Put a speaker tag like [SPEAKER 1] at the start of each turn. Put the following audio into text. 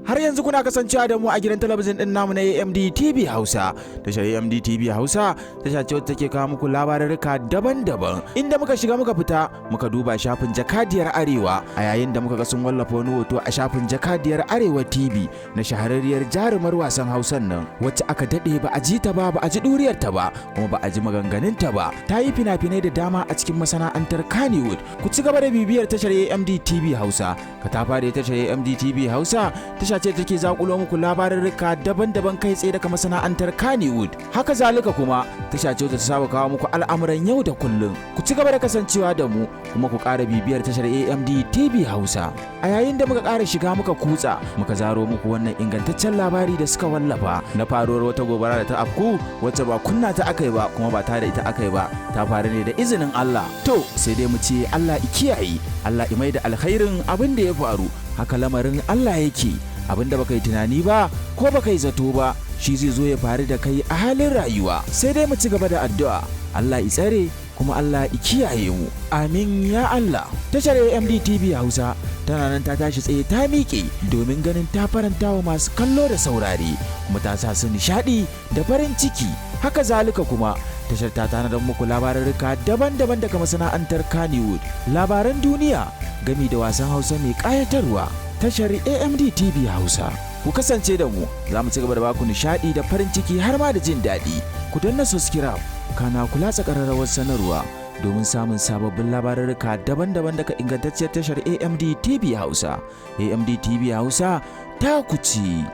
[SPEAKER 1] Har yanzu kuna kasancewa da mu a gidan talabijin din namu na AMD TV Hausa. Tashar AMD TV Hausa tasha ce wacce take kawo muku labarurruka daban-daban, inda muka shiga muka fita muka duba shafin Jakadiyar Arewa, a yayin da muka ga sun wallafa wani hoto a shafin Jakadiyar Arewa TV na shahararriyar jarumar wasan Hausan nan wacce aka dade ba a ji ta ba a ji duriyar ta ba, kuma ba a ji maganganun ta ba. Ta yi fina-finai da dama a cikin masana'antar Kannywood. Ku ci gaba da bibiyar tashar AMD TV Hausa. Ka ta fara tashar AMD TV Hausa tasha ce take zakulo muku labarurruka daban-daban kai tsaye daga masana'antar Kannywood. Haka zalika kuma tasha ce ta saba kawo muku al'amuran yau da kullum. Ku ci gaba da kasancewa da mu kuma ku ƙara bibiyar tashar AMD TV Hausa. A yayin da muka ƙara shiga muka kutsa muka zaro muku wannan ingantaccen labari da suka wallafa na faruwar wata gobara da ta afku wacce ba kunna ta akai ba kuma ba ta da ita akai ba, ta faru ne da izinin Allah. To sai dai mu ce Allah i kiyaye, Allah i mai da alkhairin abin da ya faru. Haka lamarin Allah yake, abinda baka yi tunani ba ko baka yi zato ba shi zai zo ya faru da kai a halin rayuwa. Sai dai mu ci gaba da addu'a, Allah i tsare kuma Allah i kiyaye mu, amin ya Allah. Tashar AMD TV Hausa tana nan ta tashi tsaye ta miƙe domin ganin ta faranta wa masu kallo da saurare, kuma ta sa su nishaɗi da farin ciki. Haka zalika kuma tashar ta tanadar muku labarurruka daban-daban daga masana'antar Kannywood, labaran duniya gami da wasan Hausa mai ƙayatarwa. Tashar AMD TV Hausa, ku kasance da mu, za mu ci gaba da baku nishaɗi da farin ciki har ma da jin daɗi. Ku danna subscribe kana kula ƙararrawar sanarwa domin samun sababbin labarurruka daban-daban daga ingantacciyar tashar AMD TV Hausa. AMD TV Hausa ta ku ci.